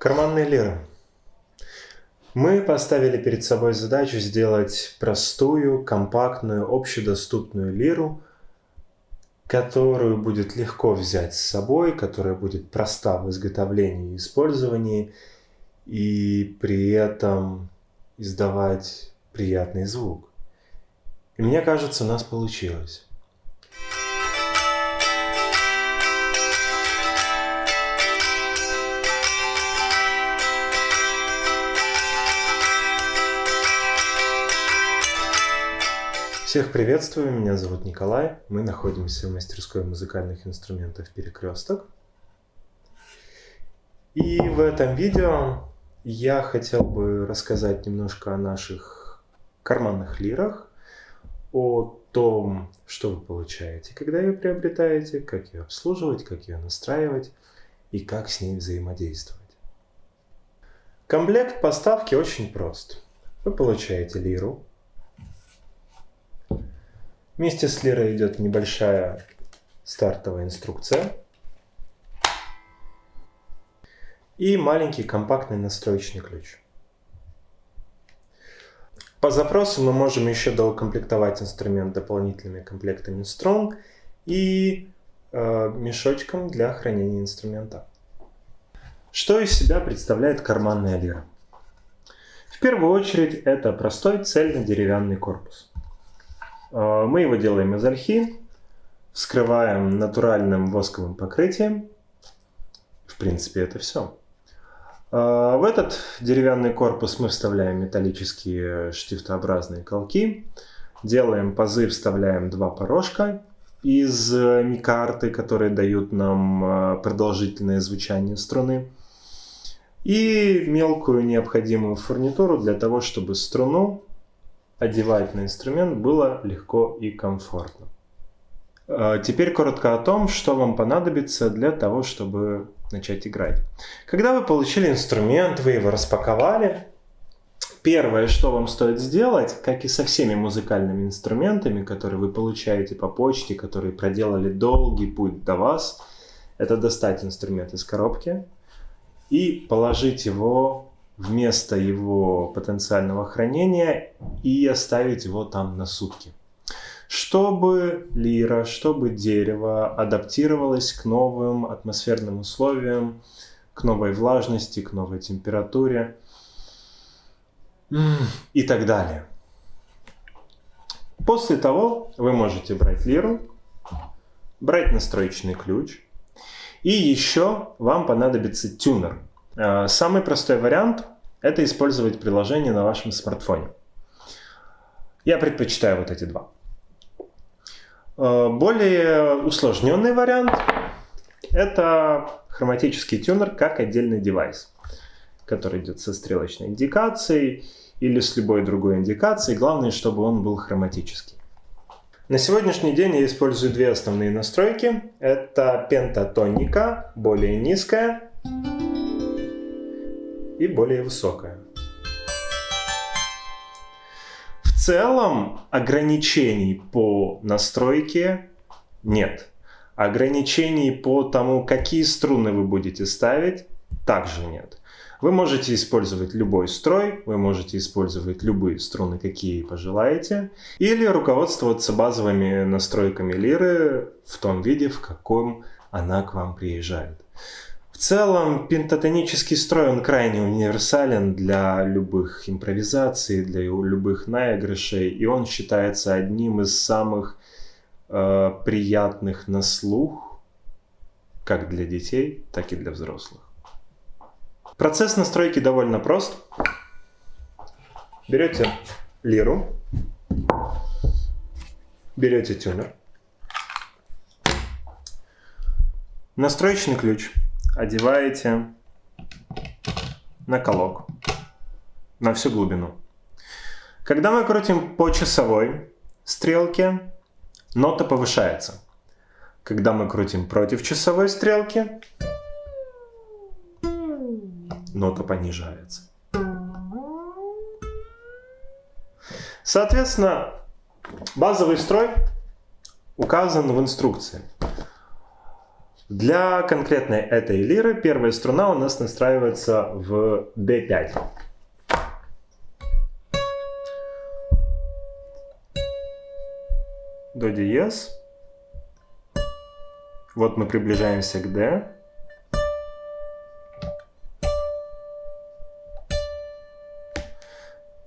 Карманные лиры. Мы поставили перед собой задачу сделать простую, компактную, общедоступную лиру, которую будет легко взять с собой, которая будет проста в изготовлении и использовании, и при этом издавать приятный звук. И мне кажется, у нас получилось. Всех приветствую, меня зовут Николай. Мы находимся в мастерской музыкальных инструментов «Перекресток». И в этом видео я хотел бы рассказать немножко о наших карманных лирах, о том, что вы получаете, когда ее приобретаете, как ее обслуживать, как ее настраивать и как с ней взаимодействовать. Комплект поставки очень прост. Вы получаете лиру. Вместе с лирой идет небольшая стартовая инструкция и маленький компактный настроечный ключ. По запросу мы можем еще доукомплектовать инструмент дополнительными комплектами струн и мешочком для хранения инструмента. Что из себя представляет карманная лира? В первую очередь это простой цельнодеревянный корпус. Мы его делаем из ольхи, вскрываем натуральным восковым покрытием. В принципе, это все. В этот деревянный корпус мы вставляем металлические штифтообразные колки, делаем пазы, вставляем два порожка из микарты, которые дают нам продолжительное звучание струны, и мелкую необходимую фурнитуру для того, чтобы струну одевать на инструмент было легко и комфортно. Теперь коротко о том, что вам понадобится для того, чтобы начать играть. Когда вы получили инструмент, вы его распаковали, первое, что вам стоит сделать, как и со всеми музыкальными инструментами, которые вы получаете по почте, которые проделали долгий путь до вас, это достать инструмент из коробки и положить его вместо его потенциального хранения и оставить его там на сутки. Чтобы лира, чтобы дерево адаптировалось к новым атмосферным условиям, к новой влажности, к новой температуре и так далее. После того вы можете брать лиру, брать настроечный ключ, и еще вам понадобится тюнер. Самый простой вариант – это использовать приложение на вашем смартфоне. Я предпочитаю вот эти два. Более усложненный вариант – это хроматический тюнер как отдельный девайс, который идет со стрелочной индикацией или с любой другой индикацией. Главное, чтобы он был хроматический. На сегодняшний день я использую две основные настройки. Это пентатоника, более низкая, и более высокая. В целом ограничений по настройке нет. Ограничений по тому, какие струны вы будете ставить, также нет. Вы можете использовать любой строй, вы можете использовать любые струны, какие пожелаете, или руководствоваться базовыми настройками лиры в том виде, в каком она к вам приезжает. В целом, пентатонический строй, он крайне универсален для любых импровизаций, для любых наигрышей, и он считается одним из самых приятных на слух, как для детей, так и для взрослых. Процесс настройки довольно прост. Берете лиру, берете тюнер, настроечный ключ одеваете на колок, на всю глубину. Когда мы крутим по часовой стрелке, нота повышается. Когда мы крутим против часовой стрелки, нота понижается. Соответственно, базовый строй указан в инструкции. Для конкретной этой лиры первая струна у нас настраивается в D5. До диез. Вот мы приближаемся к D.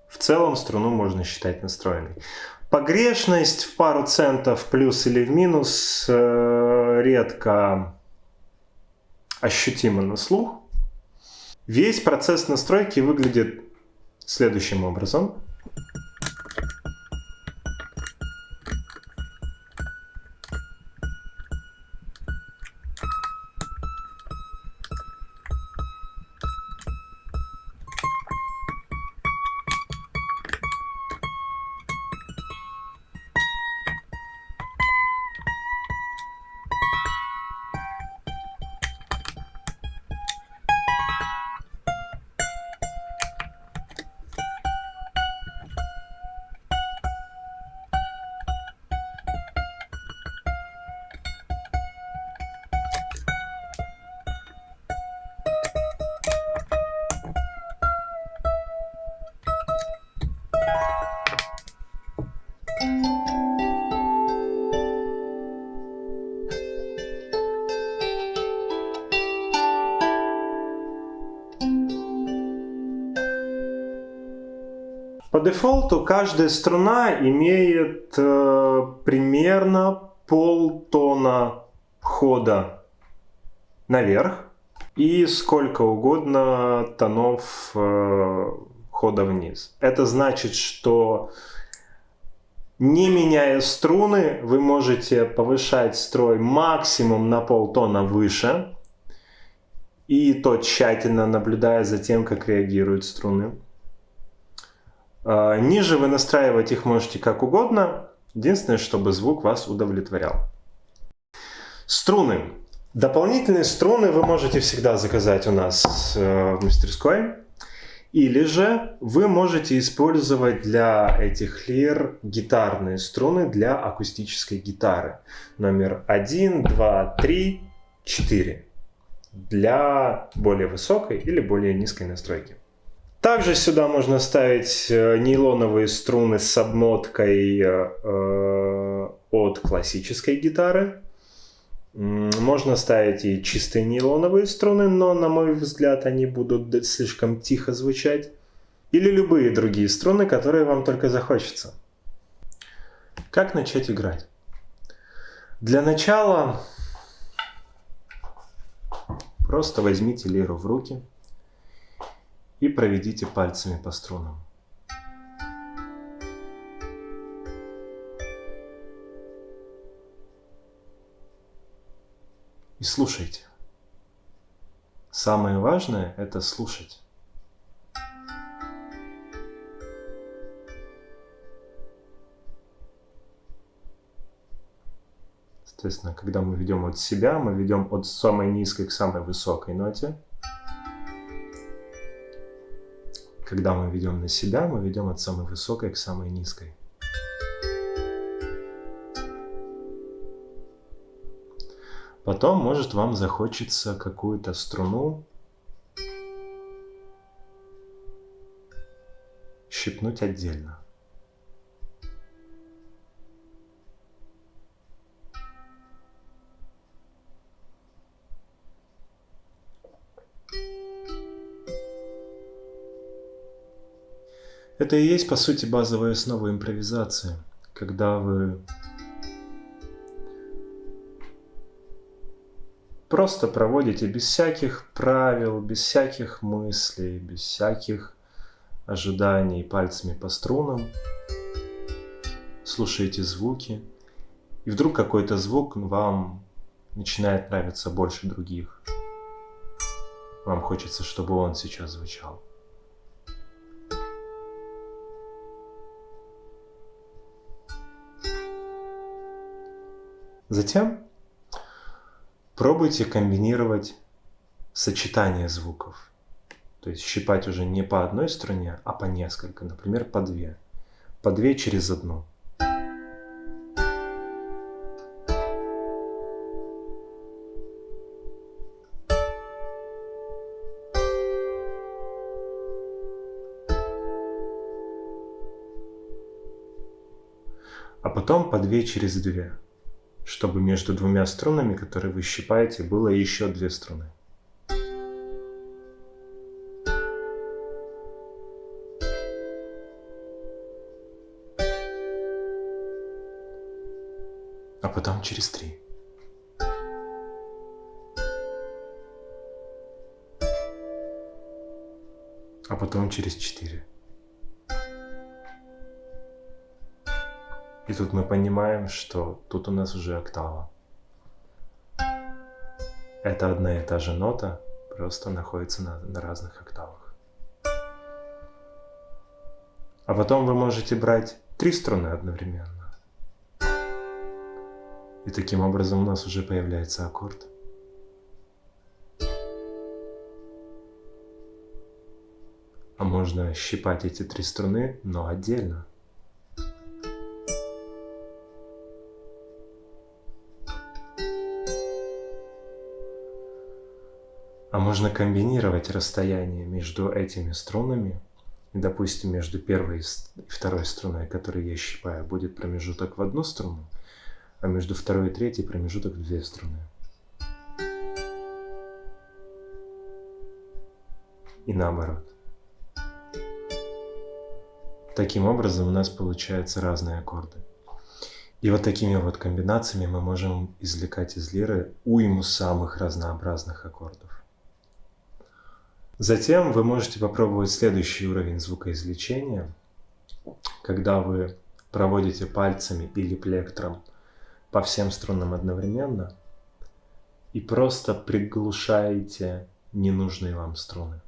В целом струну можно считать настроенной. Погрешность в пару центов плюс или в минус редко ощутима на слух. Весь процесс настройки выглядит следующим образом. По дефолту каждая струна имеет примерно полтона хода наверх и сколько угодно тонов хода вниз. Это значит, что не меняя струны, вы можете повышать строй максимум на полтона выше, и то тщательно наблюдая за тем, как реагируют струны. Ниже вы настраивать их можете как угодно, единственное, чтобы звук вас удовлетворял. Струны. Дополнительные струны вы можете всегда заказать у нас в мастерской. Или же вы можете использовать для этих лир гитарные струны для акустической гитары. Номер 1, 2, 3, 4. Для более высокой или более низкой настройки. Также сюда можно ставить нейлоновые струны с обмоткой от классической гитары. Можно ставить и чистые нейлоновые струны, но, на мой взгляд, они будут слишком тихо звучать. Или любые другие струны, которые вам только захочется. Как начать играть? Для начала просто возьмите лиру в руки и проведите пальцами по струнам. И слушайте. Самое важное – это слушать. Соответственно, когда мы ведем от себя, мы ведем от самой низкой к самой высокой ноте. Когда мы ведем на себя, мы ведем от самой высокой к самой низкой. Потом, может, вам захочется какую-то струну щипнуть отдельно. Это и есть, по сути, базовая основа импровизации, когда вы просто проводите без всяких правил, без всяких мыслей, без всяких ожиданий пальцами по струнам, слушаете звуки, и вдруг какой-то звук вам начинает нравиться больше других. Вам хочется, чтобы он сейчас звучал. Затем пробуйте комбинировать сочетание звуков. То есть щипать уже не по одной струне, а по несколько. Например, по две. По две через одну. а потом по 2 через 2, чтобы между двумя струнами, которые вы щипаете, было еще 2 струны. А потом через 3. А потом через 4. И тут мы понимаем, что тут у нас уже октава. Это одна и та же нота, просто находится на разных октавах. А потом вы можете брать 3 струны одновременно. И таким образом у нас уже появляется аккорд. А можно щипать эти 3 струны, но отдельно. А можно комбинировать расстояние между этими струнами. И, допустим, между первой и второй струной, которую я щипаю, будет промежуток в 1 струну, а между второй и третьей промежуток в 2 струны. И наоборот. Таким образом у нас получаются разные аккорды. И вот такими вот комбинациями мы можем извлекать из лиры уйму самых разнообразных аккордов. Затем вы можете попробовать следующий уровень звукоизвлечения, когда вы проводите пальцами или плектром по всем струнам одновременно и просто приглушаете ненужные вам струны.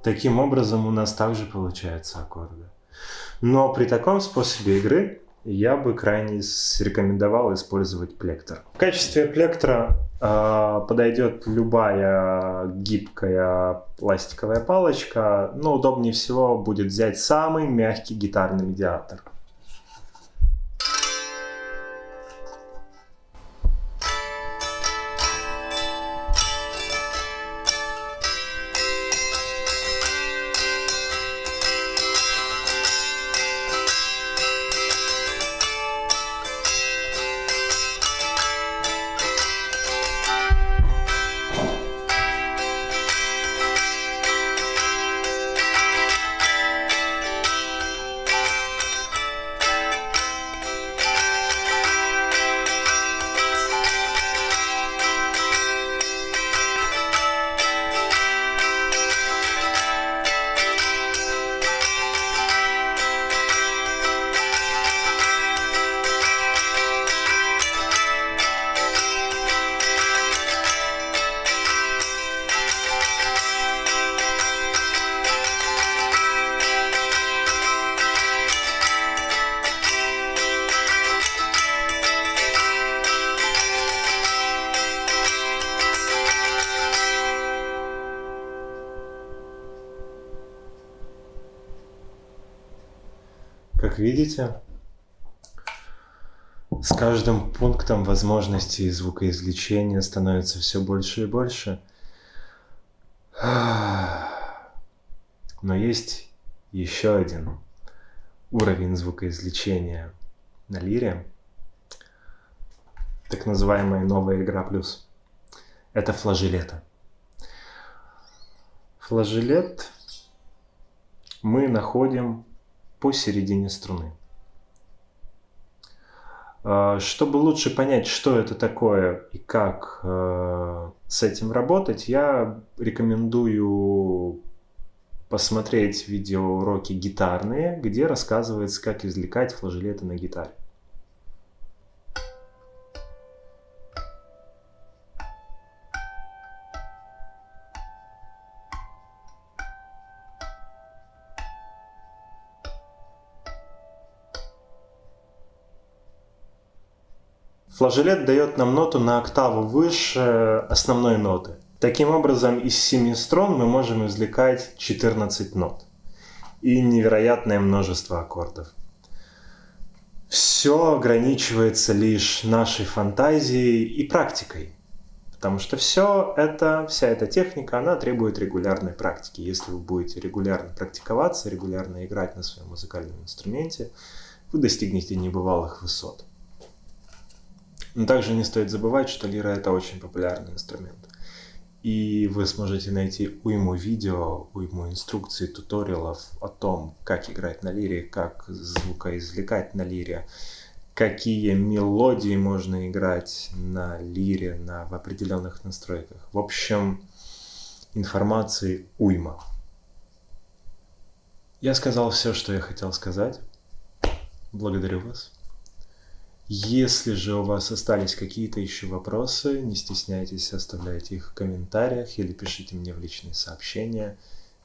Таким образом у нас также получаются аккорды. Но при таком способе игры я бы крайне рекомендовал использовать плектор. В качестве плектора подойдет любая гибкая пластиковая палочка, но удобнее всего будет взять самый мягкий гитарный медиатор. Как видите, с каждым пунктом возможностей звукоизвлечения становится все больше и больше. Но есть еще один уровень звукоизвлечения на лире, так называемая новая игра плюс. Это флажолеты. Флажолет мы находим посередине струны. Чтобы лучше понять, что это такое и как с этим работать, я рекомендую посмотреть видеоуроки гитарные, где рассказывается, как извлекать флажолеты на гитаре. Флажолет дает нам ноту на октаву выше основной ноты. Таким образом, из 7 струн мы можем извлекать 14 нот и невероятное множество аккордов. Все ограничивается лишь нашей фантазией и практикой. Потому что вся эта техника, она требует регулярной практики. Если вы будете регулярно практиковаться, регулярно играть на своем музыкальном инструменте, вы достигнете небывалых высот. Но также не стоит забывать, что лира – это очень популярный инструмент. И вы сможете найти уйму видео, уйму инструкций, туториалов о том, как играть на лире, как звукоизвлекать на лире, какие мелодии можно играть на лире в определенных настройках. В общем, информации уйма. Я сказал все, что я хотел сказать. Благодарю вас. Если же у вас остались какие-то еще вопросы, не стесняйтесь, оставляйте их в комментариях или пишите мне в личные сообщения,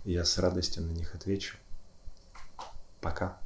и я с радостью на них отвечу. Пока.